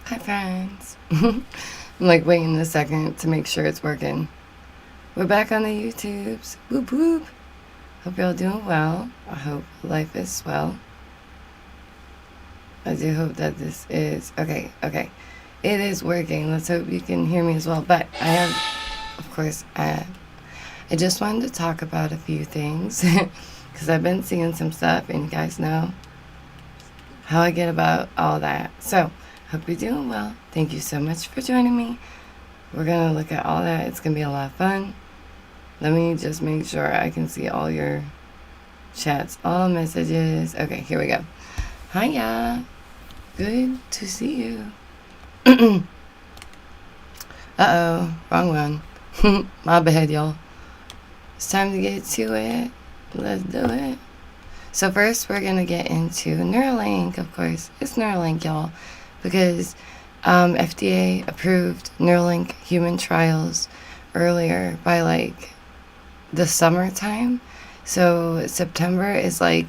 Hi, friends. I'm like waiting a second to make sure it's working. We're back on the YouTubes. Whoop whoop. Hope y'all doing well. I hope life is swell. I do hope that this is okay. It is working. Let's hope you can hear me as well. But I have, of course, I just wanted to talk about a few things because I've been seeing some stuff, and you guys know how I get about all that. So, hope you're doing well. Thank you so much for joining me. We're going to look at all that. It's going to be a lot of fun. Let me just make sure I can see all your chats, all messages. Okay, here we go. Hiya. Good to see you. Uh-oh, wrong one. My bad, y'all. It's time to get to it. Let's do it. So first, we're going to get into Neuralink, of course. It's Neuralink, y'all, because FDA approved Neuralink human trials earlier by, like, the summertime. So September is, like,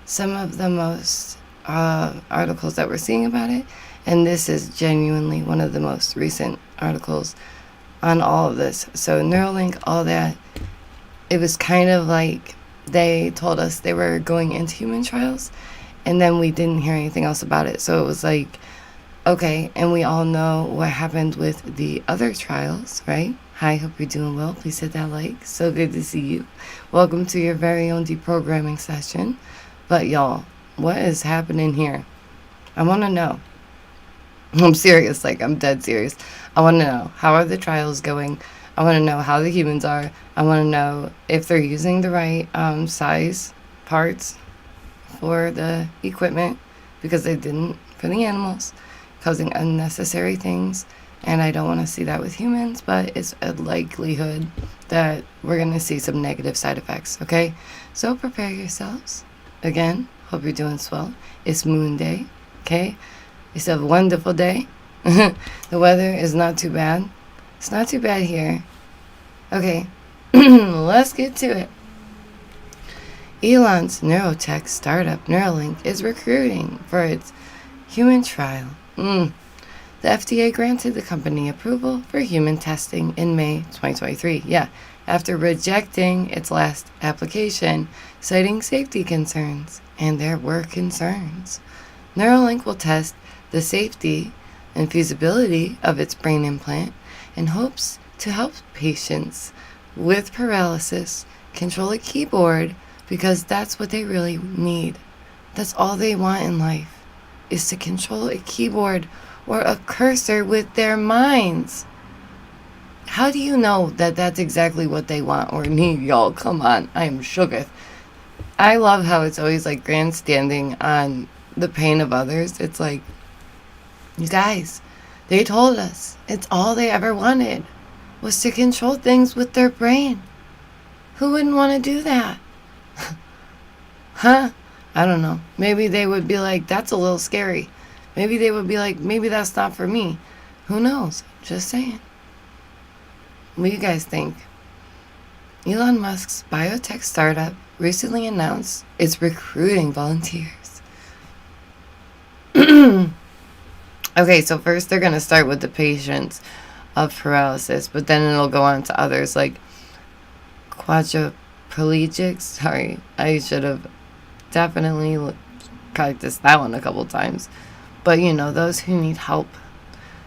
some of the most articles that we're seeing about it. And this is genuinely one of the most recent articles on all of this. So Neuralink, all that, it was kind of like they told us they were going into human trials, and then we didn't hear anything else about it. So it was like, okay, and we all know what happened with the other trials, right? Hi, hope you're doing well. Please hit that like. So good to see you. Welcome to your very own deprogramming session. But y'all, what is happening here? I want to know. I'm serious, like I'm dead serious. I want to know, how are the trials going? I want to know how the humans are. I want to know if they're using the right size parts for the equipment, because they didn't for the animals, causing unnecessary things. And I don't want to see that with humans, but it's a likelihood that we're going to see some negative side effects, okay? So prepare yourselves. Again, hope you're doing swell. It's Moon Day, okay? It's a wonderful day. The weather is not too bad. It's not too bad here. Okay, let's get to it. Elon's neurotech startup Neuralink is recruiting for its human trial. The FDA granted the company approval for human testing in May 2023. Yeah, after rejecting its last application, citing safety concerns, and there were concerns. Neuralink will test the safety and feasibility of its brain implant and hopes to help patients with paralysis control a keyboard, because that's what they really need. That's all they want in life, is to control a keyboard or a cursor with their minds. How do you know that that's exactly what they want or need, y'all? Come on, I am shooketh. I love how it's always like grandstanding on the pain of others. It's like, you guys, they told us it's all they ever wanted was to control things with their brain. Who wouldn't want to do that? Huh? I don't know. Maybe they would be like, that's a little scary. Maybe they would be like, maybe that's not for me. Who knows? Just saying. What do you guys think? Elon Musk's biotech startup recently announced it's recruiting volunteers. Okay, so first they're going to start with the patients of paralysis, but then it'll go on to others like quadriplegics. Sorry, I should have definitely practiced that one a couple times. But you know, those who need help.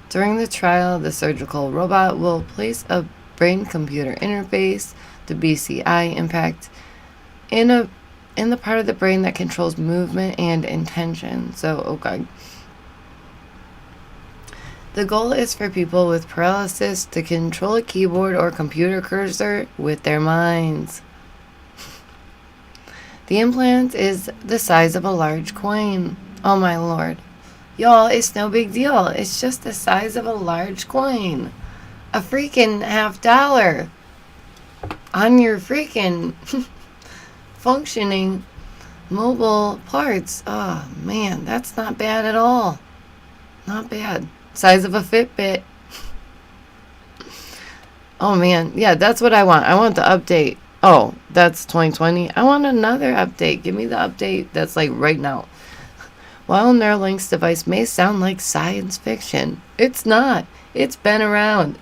During the trial, the surgical robot will place a brain-computer interface, the BCI impact, in the part of the brain that controls movement and intention. So, okay. The goal is for people with paralysis to control a keyboard or computer cursor with their minds. The implant is the size of a large coin. Oh my lord. Y'all, it's no big deal. It's just the size of a large coin. A freaking $50 on your freaking functioning mobile parts. Oh man, that's not bad at all. Not bad. Size of a Fitbit. Oh man, yeah, that's what I want. I want the update. Oh, that's 2020. I want another update. Give me the update that's like right now. While Neuralink's device may sound like science fiction, it's not. It's been around.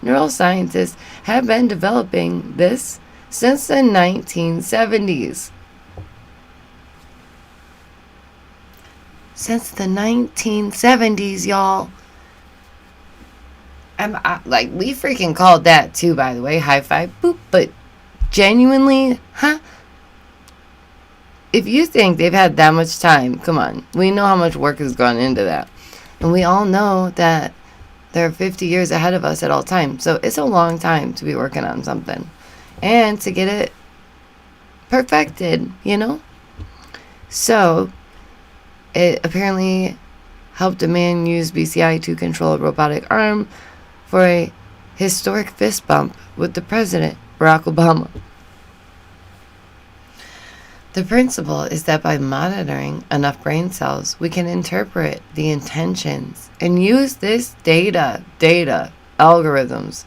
Neuroscientists have been developing this since the 1970s. Since the 1970s, y'all. We freaking called that too, by the way. High five, boop. But genuinely, if you think they've had that much time, come on. We know how much work has gone into that. And we all know that they're 50 years ahead of us at all times. So it's a long time to be working on something. And to get it perfected, you know? So, it apparently helped a man use BCI to control a robotic arm for a historic fist bump with the president, Barack Obama. The principle is that by monitoring enough brain cells, we can interpret the intentions and use this data, algorithms,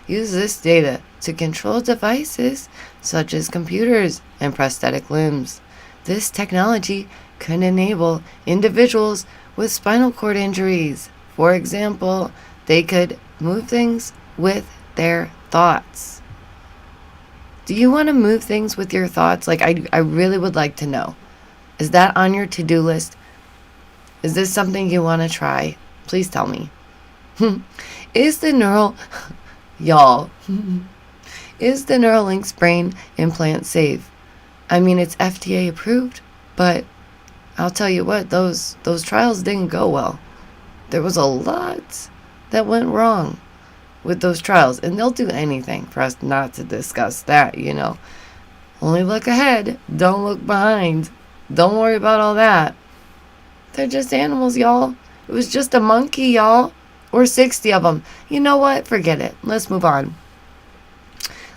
use this data to control devices such as computers and prosthetic limbs. This technology can enable individuals with spinal cord injuries. For example, they could move things with their thoughts. Do you want to move things with your thoughts? I really would like to know. Is that on your to-do list? Is this something you want to try? Please tell me. Is the Neuralink's brain implant safe? I mean, it's FDA approved, but I'll tell you what, those trials didn't go well. There was a lot that went wrong with those trials, and they'll do anything for us not to discuss that, you know. Only look ahead, don't look behind. Don't worry about all that. They're just animals, y'all. It was just a monkey, y'all. Or 60 of them. You know what? Forget it. Let's move on.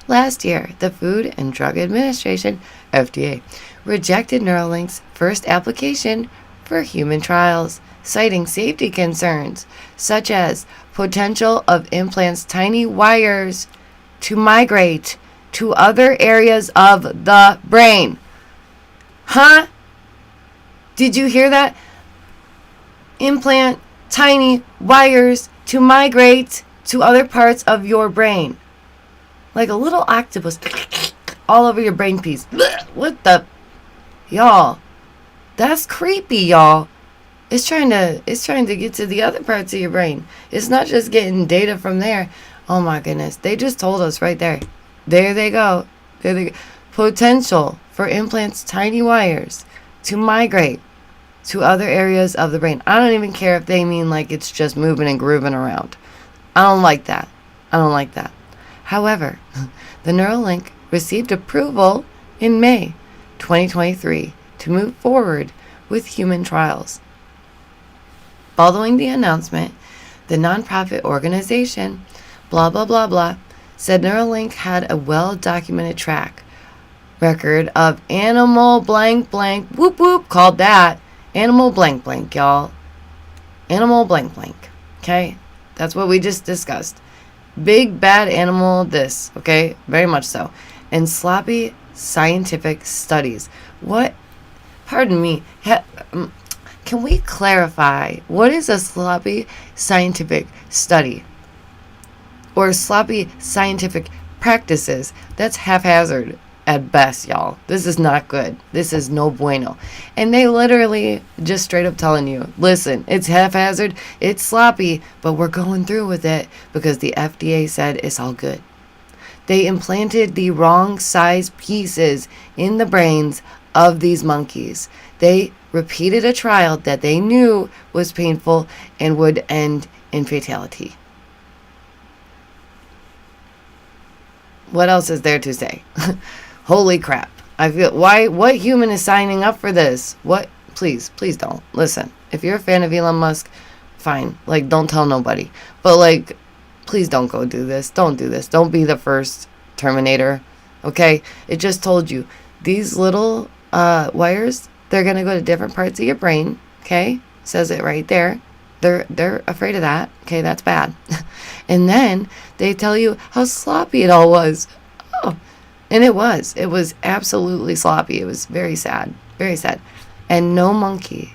Last year, the Food and Drug Administration, FDA, rejected Neuralink's first application for human trials, citing safety concerns, such as potential of implants tiny wires to migrate to other areas of the brain. Huh? Did you hear that? Implant tiny wires to migrate to other parts of your brain. Like a little octopus all over your brain piece. What the? Y'all. That's creepy, y'all. It's trying to get to the other parts of your brain. It's not just getting data from there. Oh my goodness. They just told us right there. There they go. There they go. Potential for implants tiny wires to migrate to other areas of the brain. I don't even care if they mean like it's just moving and grooving around. I don't like that. However, the Neuralink received approval in May 2023 to move forward with human trials. Following the announcement, the nonprofit organization, blah, blah, blah, blah, said Neuralink had a well-documented track record of animal blank blank, whoop whoop, called that animal blank blank, y'all. Animal blank blank, okay? That's what we just discussed. Big bad animal this, okay? Very much so. And sloppy scientific studies. What? Pardon me. Can we clarify what is a sloppy scientific study? Or sloppy scientific practices? That's haphazard at best, y'all. This is not good. This is no bueno. And they literally just straight up telling you, listen, it's haphazard, it's sloppy, but we're going through with it because the FDA said it's all good. They implanted the wrong size pieces in the brains of these monkeys. They repeated a trial that they knew was painful and would end in fatality. What else is there to say? Holy crap. I feel, what human is signing up for this? What? Please don't. Listen, if you're a fan of Elon Musk, fine. Like, don't tell nobody. But, like, please don't go do this. Don't do this. Don't be the first Terminator. Okay? It just told you. These little wires, they're going to go to different parts of your brain. Okay? Says it right there. They're afraid of that. Okay? That's bad. And then they tell you how sloppy it all was. Oh. And it was absolutely sloppy. It was very sad. Very sad. and no monkey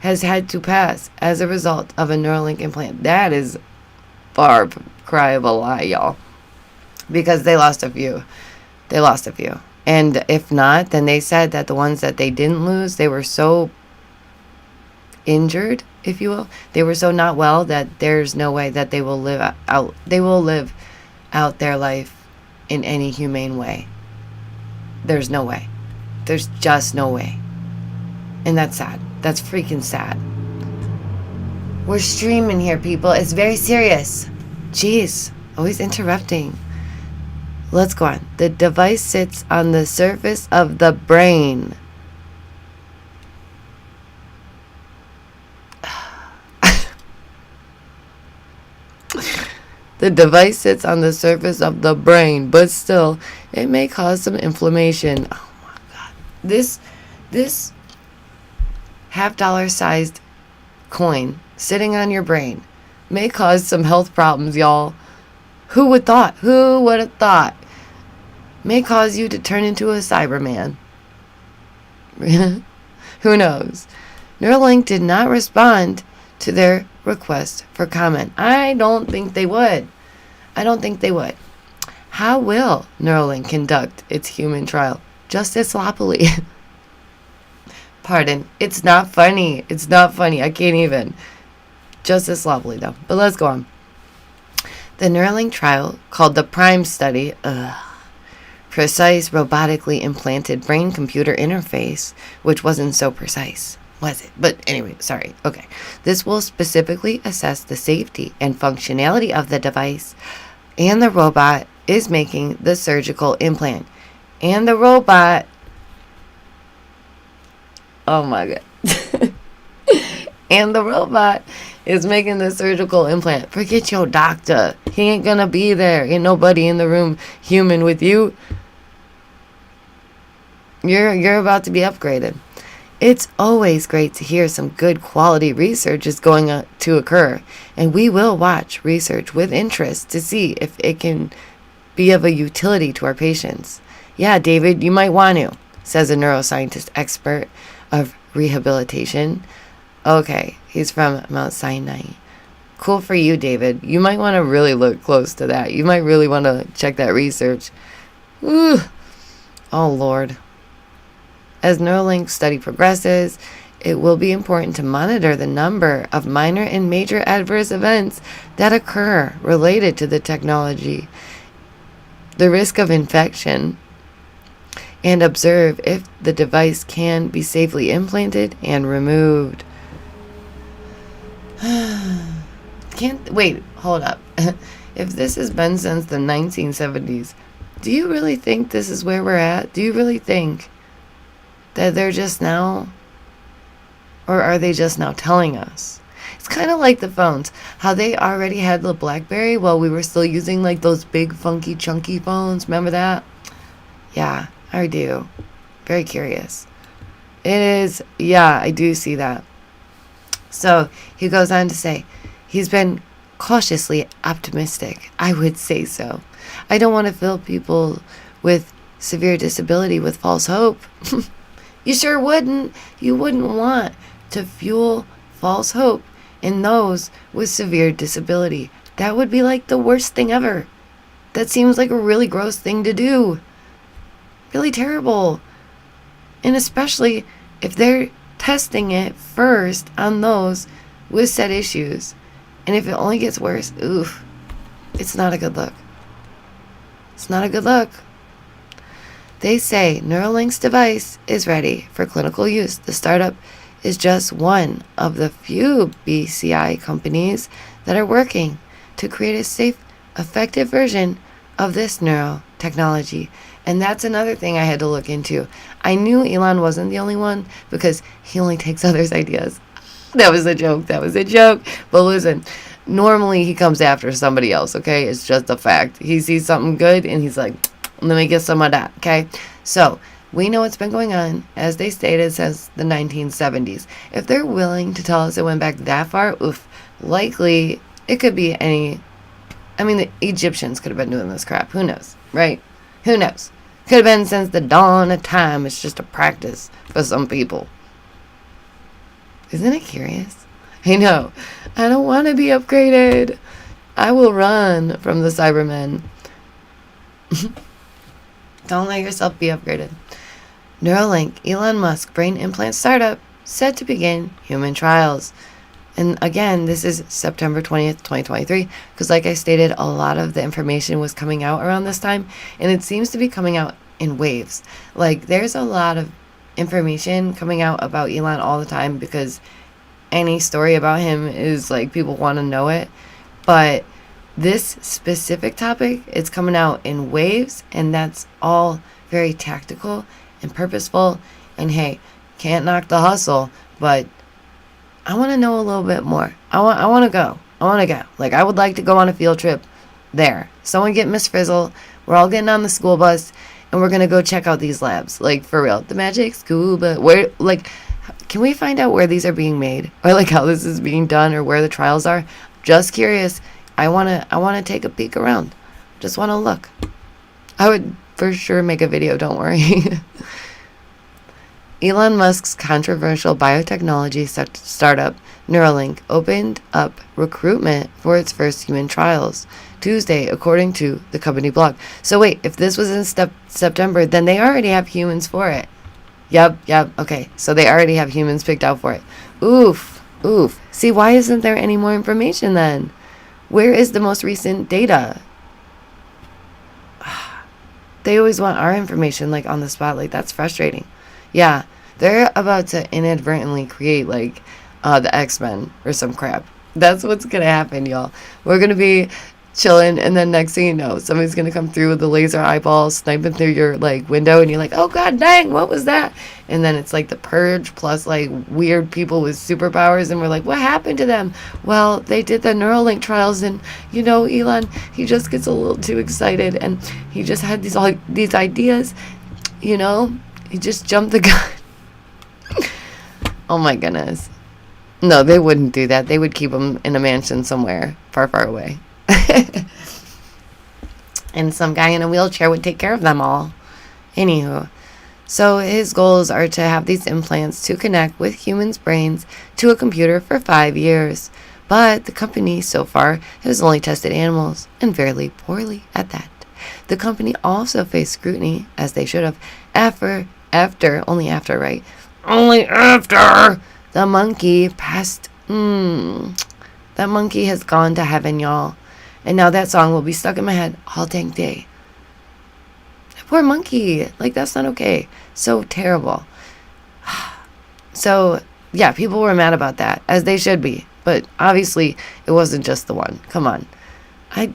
has had to pass as a result of a Neuralink implant. That is far cry of a lie, y'all. Because they lost a few. They lost a few. And if not, then they said that the ones that they didn't lose, they were so injured, if you will. They were so not well that there's no way that they will live out their life in any humane way. There's no way. There's just no way. And that's sad. That's freaking sad. We're streaming here, people. It's very serious. Jeez. Always interrupting. Let's go on. The device sits on the surface of the brain. The device sits on the surface of the brain, but still, it may cause some inflammation. Oh my God. This $50 sized coin sitting on your brain may cause some health problems, y'all. Who would thought? Who would have thought? May cause you to turn into a Cyberman. Who knows? Neuralink did not respond to their request for comment. I don't think they would. How will Neuralink conduct its human trial? Just as sloppily. Pardon. It's not funny. I can't even. Just as sloppily, though. But let's go on. The Neuralink trial, called the PRIME study, precise robotically implanted brain-computer interface, which wasn't so precise, was it? But anyway, sorry. Okay. This will specifically assess the safety and functionality of the device, and the robot is making the surgical implant. And the robot... Oh my God. And the robot is making the surgical implant. Forget your doctor. He ain't gonna be there. Ain't nobody in the room human with you. You're about to be upgraded. It's always great to hear some good quality research is going to occur, and we will watch research with interest to see if it can be of a utility to our patients. Yeah, David, you might want to, says a neuroscientist expert of rehabilitation. Okay, he's from Mount Sinai. Cool for you, David. You might want to really look close to that. You might really want to check that research. Ooh. Oh, Lord. As Neuralink study progresses, it will be important to monitor the number of minor and major adverse events that occur related to the technology, the risk of infection, and observe if the device can be safely implanted and removed. Hold up. If this has been since the 1970s, do you really think this is where we're at? Do you really think that they're just now, or are they just now telling us? It's kind of like the phones, how they already had the BlackBerry while we were still using like those big funky chunky phones. Remember that? Yeah, I do. Very curious. It is, yeah, I do see that. So he goes on to say, he's been cautiously optimistic. I would say so. I don't want to fill people with severe disability with false hope. You sure wouldn't. You wouldn't want to fuel false hope in those with severe disability. That would be like the worst thing ever. That seems like a really gross thing to do. Really terrible. And especially if they're testing it first on those with said issues. And if it only gets worse, oof, it's not a good look. It's not a good look. They say Neuralink's device is ready for clinical use. The startup is just one of the few BCI companies that are working to create a safe, effective version of this neurotechnology. And that's another thing I had to look into. I knew Elon wasn't the only one because he only takes others' ideas. That was a joke. But listen, normally he comes after somebody else, okay? It's just a fact. He sees something good and he's like, let me get some of that, okay? So, we know it's been going on, as they stated, since the 1970s. If they're willing to tell us it went back that far, oof, likely it could be any... I mean, the Egyptians could have been doing this crap. Who knows, right? Who knows? Could have been since the dawn of time. It's just a practice for some people. Isn't it curious? I know. I don't want to be upgraded. I will run from the Cybermen. Don't let yourself be upgraded. Neuralink, Elon Musk brain implant startup, set to begin human trials. And again, this is September 20th, 2023, because like I stated, a lot of the information was coming out around this time, and it seems to be coming out in waves. Like, there's a lot of information coming out about Elon all the time, because any story about him is like, people want to know it. But this specific topic, it's coming out in waves, and that's all very tactical and purposeful. And hey, can't knock the hustle, but I want to know a little bit more. I want to go. Like, I would like to go on a field trip there. Someone get Miss Frizzle. We're all getting on the school bus, and we're going to go check out these labs. Like, for real. The Magic Scuba. Where, like, can we find out where these are being made? Or, like, how this is being done, or where the trials are? Just curious. I want to take a peek around. Just want to look. I would for sure make a video, don't worry. Elon Musk's controversial biotechnology startup, Neuralink, opened up recruitment for its first human trials Tuesday, according to the company blog. So wait, if this was in September, then they already have humans for it. Yep, okay. So they already have humans picked out for it. Oof. See, why isn't there any more information then? Where is the most recent data? They always want our information, like, on the spot. Like, that's frustrating. Yeah, they're about to inadvertently create, like, the X-Men or some crap. That's what's going to happen, y'all. We're going to be chilling, and then next thing you know, somebody's going to come through with the laser eyeballs, sniping through your, like, window, and you're like, oh, god dang, what was that? And then it's, like, the Purge plus, like, weird people with superpowers, and we're like, what happened to them? Well, they did the Neuralink trials, and, you know, Elon, he just gets a little too excited, and he just had these ideas, you know? He just jumped the gun. Oh my goodness. No, they wouldn't do that. They would keep him in a mansion somewhere far, far away. And some guy in a wheelchair would take care of them all. Anywho, so his goals are to have these implants to connect with humans' brains to a computer for 5 years. But the company so far has only tested animals, and fairly poorly at that. The company also faced scrutiny, as they should have, only after the monkey passed. That monkey has gone to heaven, y'all. And now that song will be stuck in my head all dang day. Poor monkey. Like, that's not okay. So terrible. So, yeah, people were mad about that, as they should be. But obviously, it wasn't just the one. Come on.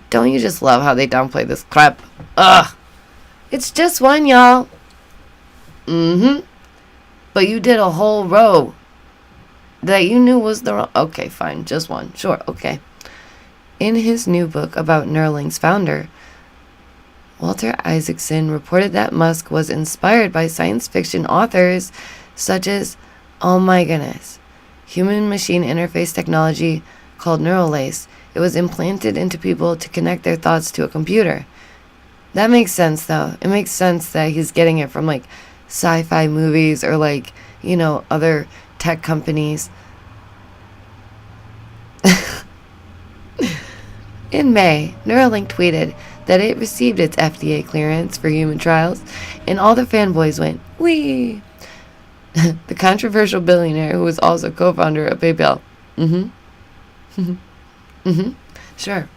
Don't you just love how they downplay this crap? Ugh. It's just one, y'all. But you did a whole row that you knew was the wrong. Okay, fine. Just one. Sure. Okay. In his new book about Neuralink's founder, Walter Isaacson reported that Musk was inspired by science fiction authors such as, oh my goodness, human-machine interface technology called Neuralink. It was implanted into people to connect their thoughts to a computer. That makes sense, though. It makes sense that he's getting it from, like, sci-fi movies or, like, you know, other tech companies. In May, Neuralink tweeted that it received its FDA clearance for human trials, and all the fanboys went, wee! The controversial billionaire, who was also co-founder of PayPal. Sure.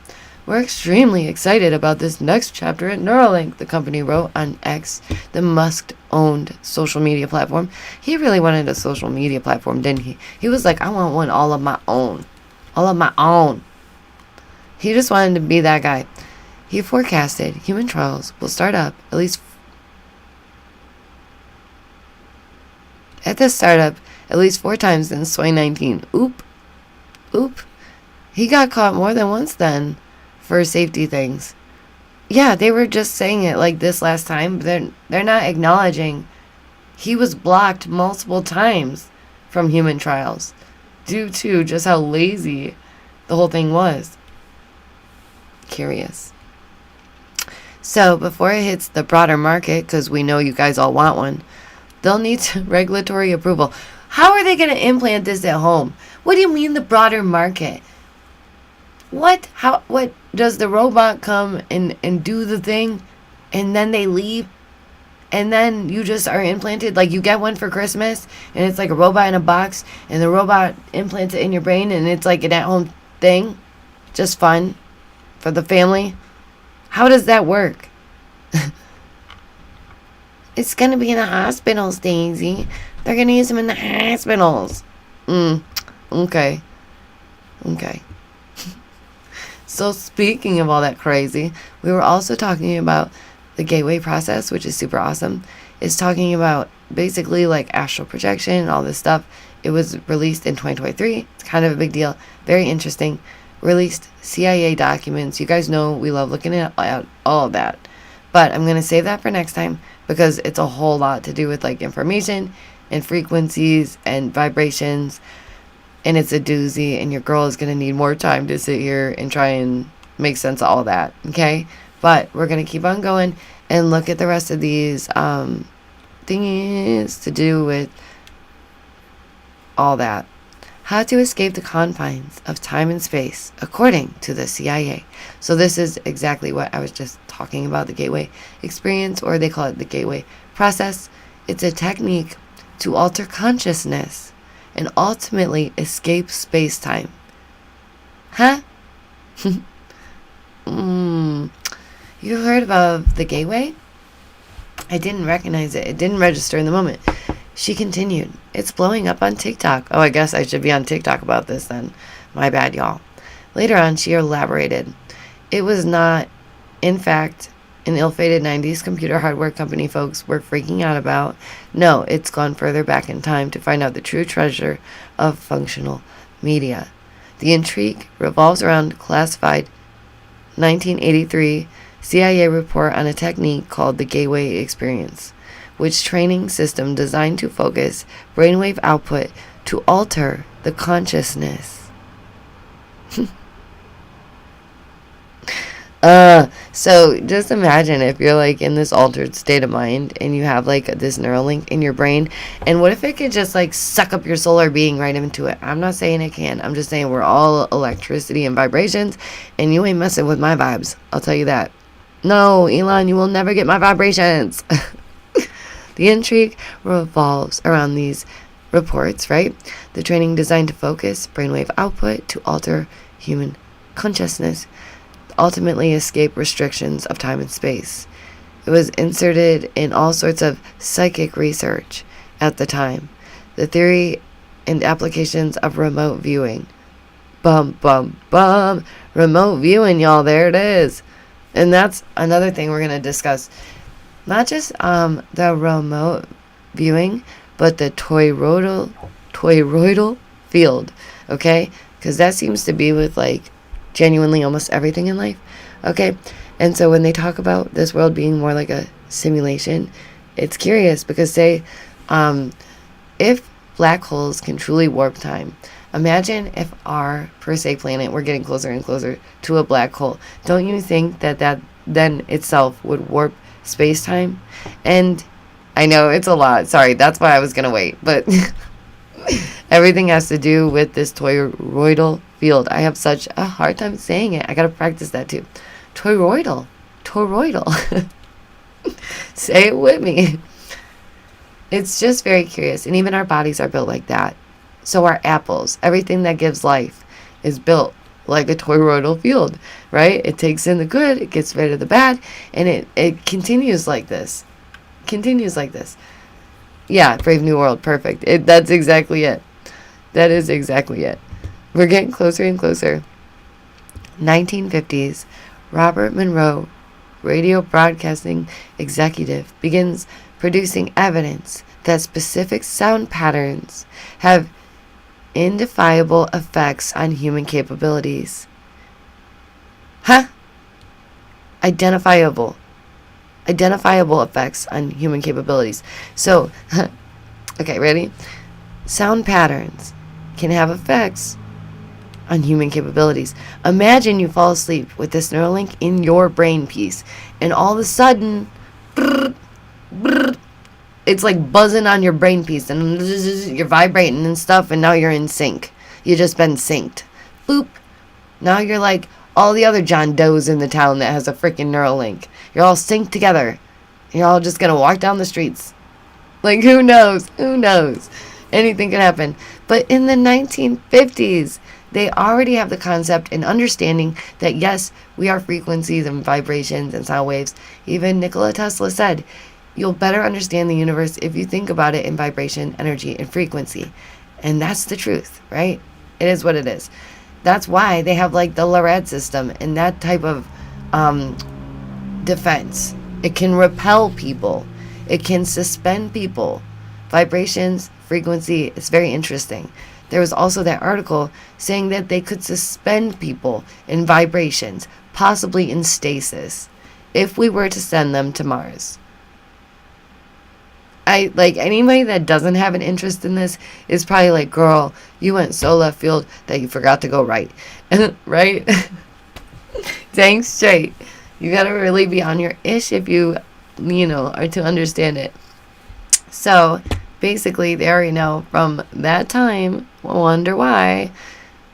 We're extremely excited about this next chapter at Neuralink, the company wrote on X, the Musk-owned social media platform. He really wanted a social media platform, didn't he? He was like, I want one all of my own. All of my own. He just wanted to be that guy. He forecasted human trials will start up at least 4 times since 2019. Oop. He got caught more than once then for safety things. Yeah, they were just saying it like this last time, but they're not acknowledging he was blocked multiple times from human trials due to just how lazy the whole thing was. Curious. So before it hits the broader market, because we know you guys all want one, they'll need regulatory approval. How are they going to implant this at home? What do you mean the broader market? What? How? What? Does the robot come and do the thing and then they leave? And then you just are implanted, like you get one for Christmas and it's like a robot in a box and the robot implants it in your brain and it's like an at-home thing? Just fun for the family? How does that work? It's going to be in the hospitals, Daisy. They're going to use them in the hospitals. Okay. So speaking of all that crazy, we were also talking about the gateway process, which is super awesome. It's talking about basically like astral projection and all this stuff. It was released in 2023. It's kind of a big deal. Very interesting. Released CIA documents. You guys know we love looking at all of that. But I'm going to save that for next time because it's a whole lot to do with like information and frequencies and vibrations. And it's a doozy, and your girl is going to need more time to sit here and try and make sense of all that, okay? But we're going to keep on going and look at the rest of these things to do with all that. How to escape the confines of time and space, according to the CIA. So this is exactly what I was just talking about, the gateway experience, or they call it the gateway process. It's a technique to alter consciousness and ultimately escape space-time. Huh? You heard about the gateway? I didn't recognize it. It didn't register in the moment. She continued. It's blowing up on TikTok. Oh, I guess I should be on TikTok about this then. My bad, y'all. Later on, she elaborated. It was not, in fact, an ill-fated 90s computer hardware company folks were freaking out about. No, it's gone further back in time to find out the true treasure of functional media. The intrigue revolves around classified 1983 CIA report on a technique called the gateway experience, which training system designed to focus brainwave output to alter the consciousness. So just imagine if you're like in this altered state of mind and you have like this Neuralink in your brain, and what if it could just like suck up your solar being right into it? I'm not saying it can. I'm just saying we're all electricity and vibrations, and you ain't messing with my vibes. I'll tell you that. No, Elon, you will never get my vibrations. The intrigue revolves around these reports, right? The training designed to focus brainwave output to alter human consciousness, ultimately escape restrictions of time and space. It was inserted in all sorts of psychic research at the time. The theory and applications of remote viewing. Remote viewing, y'all. There it is. And that's another thing we're going to discuss. Not just the remote viewing, but the toroidal field. Okay? Because that seems to be with like genuinely almost everything in life. Okay? And so when they talk about this world being more like a simulation, it's curious because say if black holes can truly warp time, imagine if our per se planet were getting closer and closer to a black hole. Don't you think that then itself would warp space-time? And I know it's a lot. Sorry, that's why I was gonna wait. But everything has to do with this toroidal field. I have such a hard time saying it. I gotta practice that too. Toroidal. Say it with me. It's just very curious. And even our bodies are built like that. So are apples. Everything that gives life is built like a toroidal field, right? It takes in the good, it gets rid of the bad, and it continues like this. Yeah, Brave New World, perfect. That's exactly it. That is exactly it. We're getting closer and closer. 1950s, Robert Monroe, radio broadcasting executive, begins producing evidence that specific sound patterns have indefinable effects on human capabilities. Huh? Identifiable effects on human capabilities. So, okay, ready? Sound patterns can have effects on human capabilities. Imagine you fall asleep with this Neuralink in your brain piece, and all of a sudden, it's like buzzing on your brain piece, and you're vibrating and stuff, and now you're in sync. You just been synced. Boop. Now you're like all the other John Does in the town that has a freaking Neuralink. You're all synced together. You're all just gonna walk down the streets. Like, who knows? Who knows? Anything can happen. But in the 1950s, they already have the concept and understanding that, yes, we are frequencies and vibrations and sound waves. Even Nikola Tesla said, you'll better understand the universe if you think about it in vibration, energy, and frequency. And that's the truth, right? It is what it is. That's why they have like the LORAD system and that type of defense. It can repel people. It can suspend people. Vibrations, frequency, it's very interesting. There was also that article saying that they could suspend people in vibrations, possibly in stasis, if we were to send them to Mars. I like anybody that doesn't have an interest in this is probably like, girl, you went so left field that you forgot to go right. Right? Dang straight. You gotta really be on your ish if you are to understand it. So basically, they already know from that time, wonder why,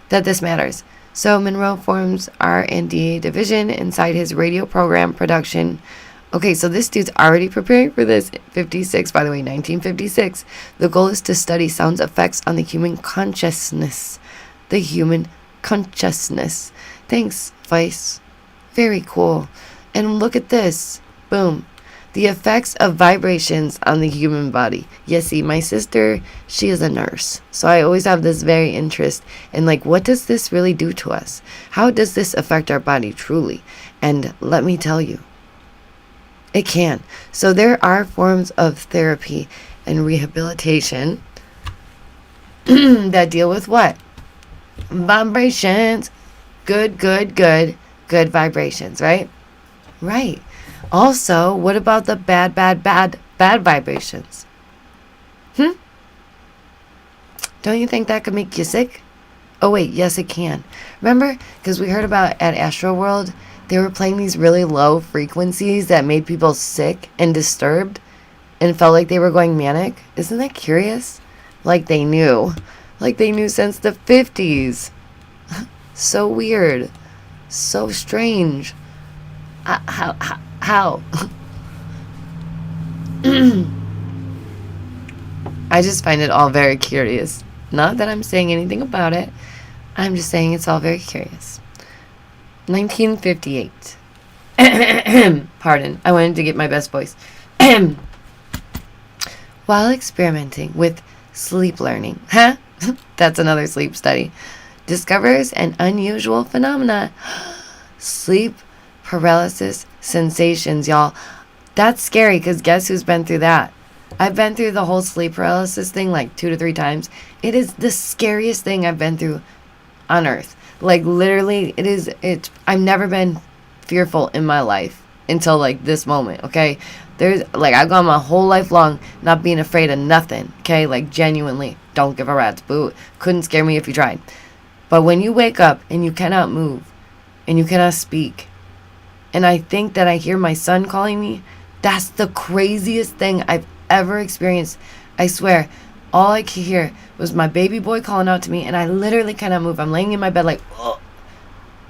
that this matters. So Monroe forms R&D division inside his radio program production. Okay, so this dude's already preparing for this. 56, by the way, 1956. The goal is to study sound's effects on the human consciousness. The human consciousness. Thanks, Vice. Very cool. And look at this. Boom. The effects of vibrations on the human body. Yes, see, my sister, she is a nurse. So I always have this very interest in like, what does this really do to us? How does this affect our body truly? And let me tell you, it can. So there are forms of therapy and rehabilitation that deal with what? Vibrations. Good vibrations, right? Right. Also, what about the bad vibrations? Don't you think that could make you sick? Oh wait, yes it can. Remember? Because we heard about at Astro World, they were playing these really low frequencies that made people sick and disturbed and felt like they were going manic. Isn't that curious? Like they knew. Like they knew since the 50s. So weird. So strange. How? I just find it all very curious. Not that I'm saying anything about it. I'm just saying it's all very curious. 1958. Pardon. I wanted to get my best voice. While experimenting with sleep learning. That's another sleep study. Discovers an unusual phenomena. Sleep paralysis sensations, y'all. That's scary because guess who's been through that? I've been through the whole sleep paralysis thing like 2 to 3 times. It is the scariest thing I've been through on earth. Like literally, I've never been fearful in my life until like this moment, okay? There's like, I've gone my whole life long not being afraid of nothing, okay? Like genuinely, don't give a rat's boot. Couldn't scare me if you tried. But when you wake up and you cannot move and you cannot speak, and I think that I hear my son calling me, that's the craziest thing I've ever experienced. I swear, all I could hear was my baby boy calling out to me, and I literally cannot move. I'm laying in my bed like, oh.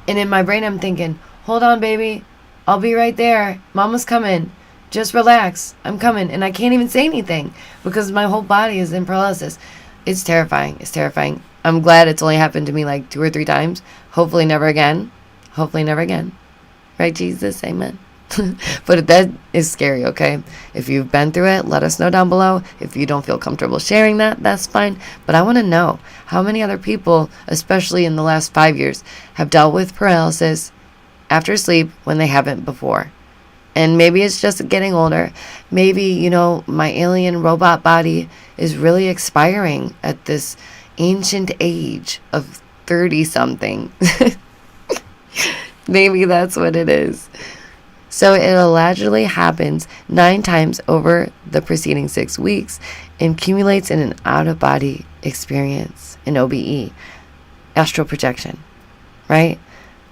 And in my brain I'm thinking, hold on, baby. I'll be right there. Mama's coming. Just relax. I'm coming. And I can't even say anything because my whole body is in paralysis. It's terrifying. It's terrifying. I'm glad it's only happened to me like 2 or 3 times. Hopefully never again. Hopefully never again. Right, Jesus? Amen. But that is scary, okay? If you've been through it, let us know down below. If you don't feel comfortable sharing that, that's fine. But I want to know how many other people, especially in the last 5 years, have dealt with paralysis after sleep when they haven't before. And maybe it's just getting older. Maybe, my alien robot body is really expiring at this ancient age of 30-something. Maybe that's what it is. So it allegedly happens 9 times over the preceding 6 weeks and accumulates in an out-of-body experience, an OBE, astral projection, right?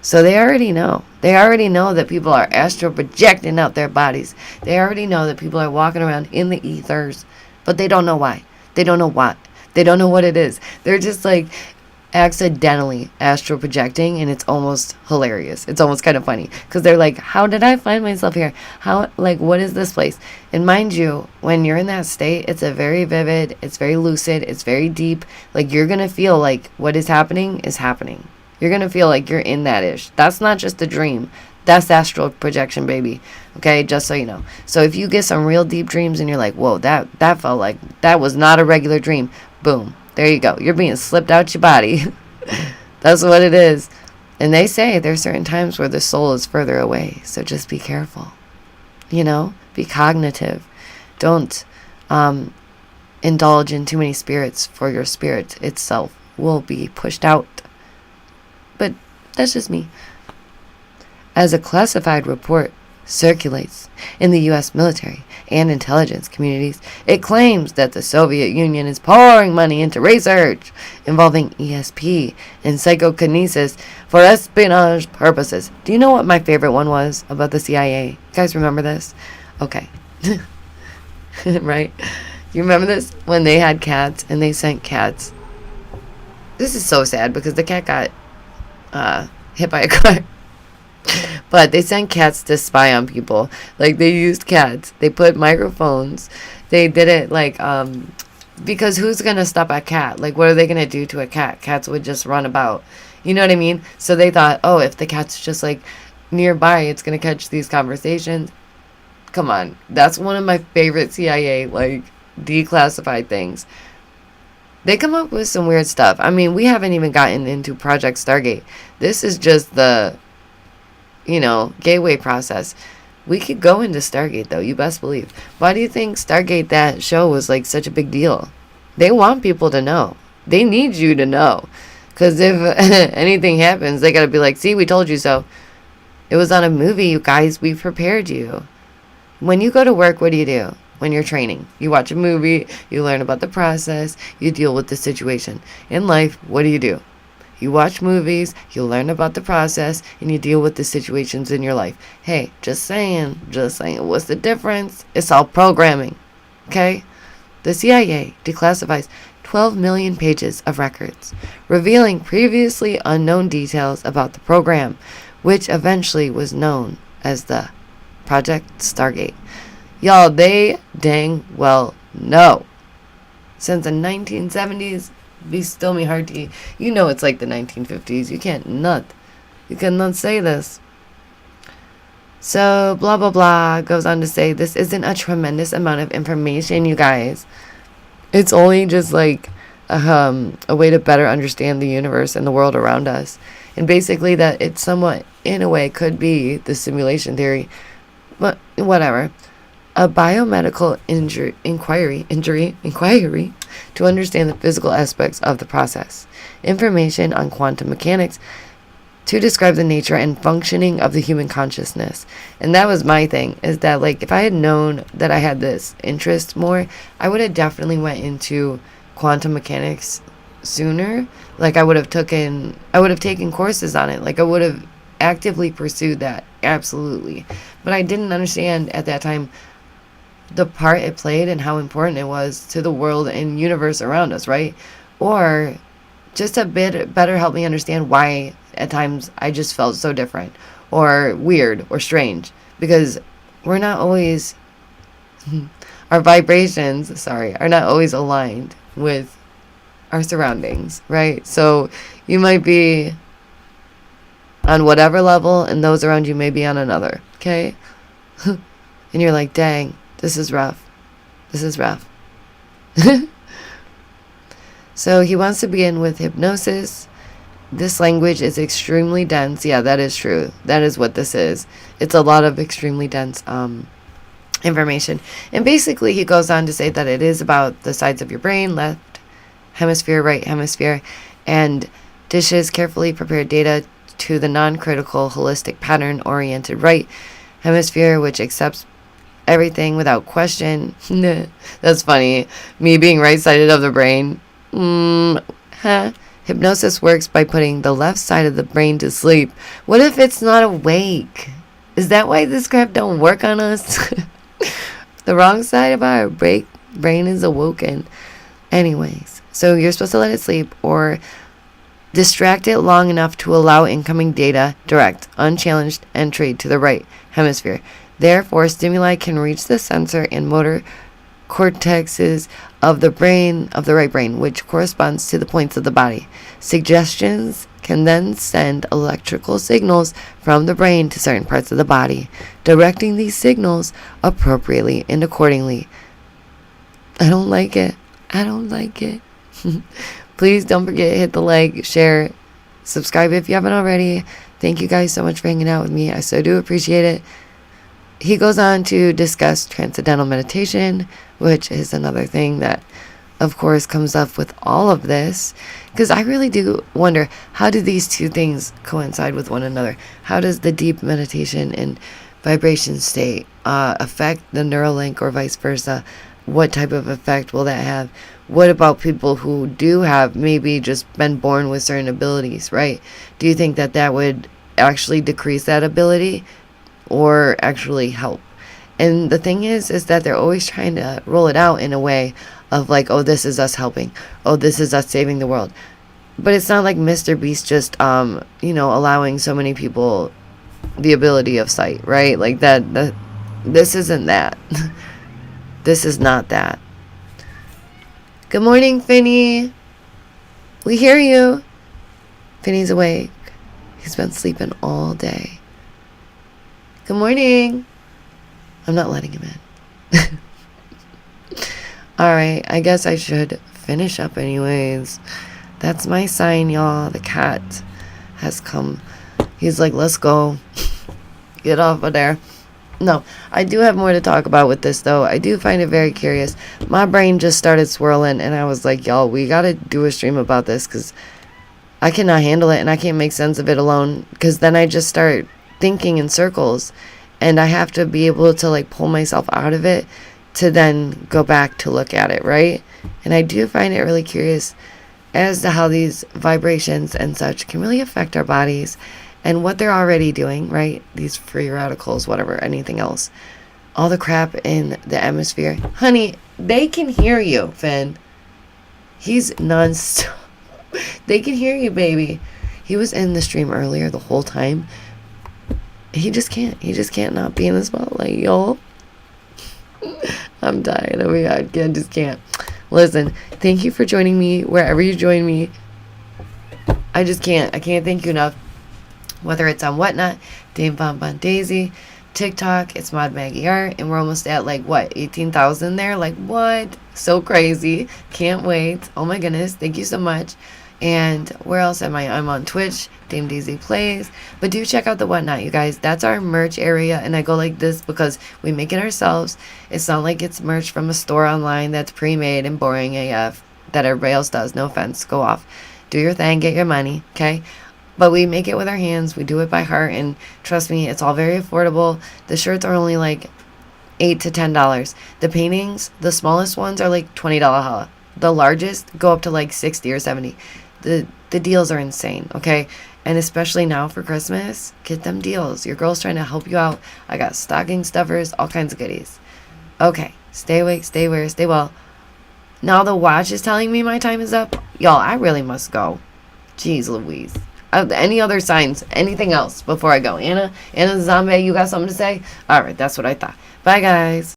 So they already know. They already know that people are astral projecting out their bodies. They already know that people are walking around in the ethers, but they don't know why. They don't know what. They don't know what it is. They're just like accidentally astral projecting, and it's almost hilarious. It's almost kind of funny because they're like, how did I find myself here? How, like, what is this place? And mind you, when you're in that state, it's a very vivid, it's very lucid, it's very deep. Like, you're gonna feel like what is happening is happening. You're gonna feel like you're in that ish. That's not just a dream. That's astral projection, baby. Okay, just so you know. So if you get some real deep dreams and you're like, whoa, that felt like that was not a regular dream. Boom. There you go. You're being slipped out your body. That's what it is. And they say there's certain times where the soul is further away. So just be careful. You know? Be cognitive. Don't indulge in too many spirits, for your spirit itself will be pushed out. But that's just me. As a classified report circulates in the U.S. military and intelligence communities, it claims that the Soviet Union is pouring money into research involving ESP and psychokinesis for espionage purposes. Do you know what my favorite one was about the CIA? You guys remember this? Okay. Right? You remember this? When they had cats and they sent cats. This is so sad because the cat got hit by a car. But they sent cats to spy on people. Like, they used cats. They put microphones. They did it, like, because who's going to stop a cat? Like, what are they going to do to a cat? Cats would just run about. You know what I mean? So they thought, oh, if the cat's just, like, nearby, it's going to catch these conversations. Come on. That's one of my favorite CIA, like, declassified things. They come up with some weird stuff. I mean, we haven't even gotten into Project Stargate. This is just the, gateway process. We could go into Stargate, though, you best believe. Why do you think Stargate, that show, was like such a big deal? They want people to know. They need you to know. Because if anything happens, they gotta be like, see, we told you so. It was on a movie, you guys. We prepared you. When you go to work, what do? When you're training, you watch a movie, you learn about the process, you deal with the situation. In life, what do? You watch movies, you learn about the process, and you deal with the situations in your life. Hey, just saying, what's the difference? It's all programming, okay? The CIA declassifies 12 million pages of records, revealing previously unknown details about the program, which eventually was known as the Project Stargate. Y'all, they dang well know. Since the 1970s, be still me hearty. You know it's like the 1950s. You cannot say this. So, blah, blah, blah, goes on to say, this isn't a tremendous amount of information, you guys. It's only just like a way to better understand the universe and the world around us. And basically that it somewhat, in a way, could be the simulation theory. But whatever. A biomedical inquiry to understand the physical aspects of the process. Information on quantum mechanics to describe the nature and functioning of the human consciousness. And that was my thing, is that, like, if I had known that I had this interest more, I would have definitely went into quantum mechanics sooner. Like, I would have taken courses on it. Like, I would have actively pursued that. Absolutely. But I didn't understand at that time the part it played and how important it was to the world and universe around us, right? Or just a bit better help me understand why at times I just felt so different or weird or strange, because we're not always our vibrations, are not always aligned with our surroundings, right? So you might be on whatever level and those around you may be on another, okay? And you're like, dang, this is rough. So he wants to begin with hypnosis. This language is extremely dense. Yeah, that is true. That is what this is. It's a lot of extremely dense information. And basically he goes on to say that it is about the sides of your brain, left hemisphere, right hemisphere, and dishes carefully prepared data to the non-critical, holistic, pattern-oriented right hemisphere, which accepts everything without question. That's funny. Me being right-sided of the brain. Hypnosis works by putting the left side of the brain to sleep. What if it's not awake? Is that why this crap don't work on us? The wrong side of our brain is awoken. Anyways, so you're supposed to let it sleep or distract it long enough to allow incoming data direct, unchallenged entry to the right hemisphere. Therefore, stimuli can reach the sensor and motor cortexes of the right brain, which corresponds to the points of the body. Suggestions can then send electrical signals from the brain to certain parts of the body, directing these signals appropriately and accordingly. I don't like it. Please don't forget to hit the like, share, subscribe if you haven't already. Thank you guys so much for hanging out with me. I so do appreciate it. He goes on to discuss transcendental meditation, which is another thing that, of course, comes up with all of this. Because I really do wonder, how do these two things coincide with one another? How does the deep meditation and vibration state affect the Neuralink or vice versa? What type of effect will that have? What about people who do have maybe just been born with certain abilities, right? Do you think that that would actually decrease that ability or actually help? And the thing is that they're always trying to roll it out in a way of like, oh, this is us helping. Oh, this is us saving the world. But it's not like Mr. Beast just, allowing so many people the ability of sight, right? Like that this isn't that. This is not that. Good morning, Finny. We hear you. Finny's awake. He's been sleeping all day. Good morning. I'm not letting him in. Alright, I guess I should finish up anyways. That's my sign, y'all. The cat has come. He's like, let's go. Get off of there. No, I do have more to talk about with this, though. I do find it very curious. My brain just started swirling, and I was like, y'all, we gotta do a stream about this, because I cannot handle it, and I can't make sense of it alone, because then I just start thinking in circles, and I have to be able to, like, pull myself out of it to then go back to look at it, right? And I do find it really curious as to how these vibrations and such can really affect our bodies, and what they're already doing, right? These free radicals, whatever, anything else. All the crap in the atmosphere. Honey, they can hear you, Finn. He's non-stop. They can hear you, baby. He was in the stream earlier the whole time. He just can't. He just can't not be in the spotlight, y'all. I'm dying over here. I just can't. Listen, thank you for joining me wherever you join me. I just can't. I can't thank you enough. Whether it's on Whatnot, DameVonBonDaisy, TikTok, it's modmaggieart, and we're almost at 18,000 there. Like, what? So crazy. Can't wait. Oh my goodness. Thank you so much. And where else am I? I'm on Twitch, DameDaisy Plays. But do check out the Whatnot, you guys. That's our merch area, and I go like this because we make it ourselves. It's not like it's merch from a store online that's pre-made and boring AF that everybody else does. No offense. Go off. Do your thing. Get your money. Okay? But we make it with our hands. We do it by heart. And trust me, it's all very affordable. The shirts are only $8 to $10. The paintings, the smallest ones are $20 holla. The largest go up to $60 or $70. The deals are insane, okay? And especially now for Christmas, get them deals. Your girl's trying to help you out. I got stocking stuffers, all kinds of goodies. Okay, stay awake, stay aware, stay well. Now the watch is telling me my time is up. Y'all, I really must go. Jeez Louise. Any other signs? Anything else before I go? Anna Zombie, you got something to say? All right, that's what I thought. Bye, guys.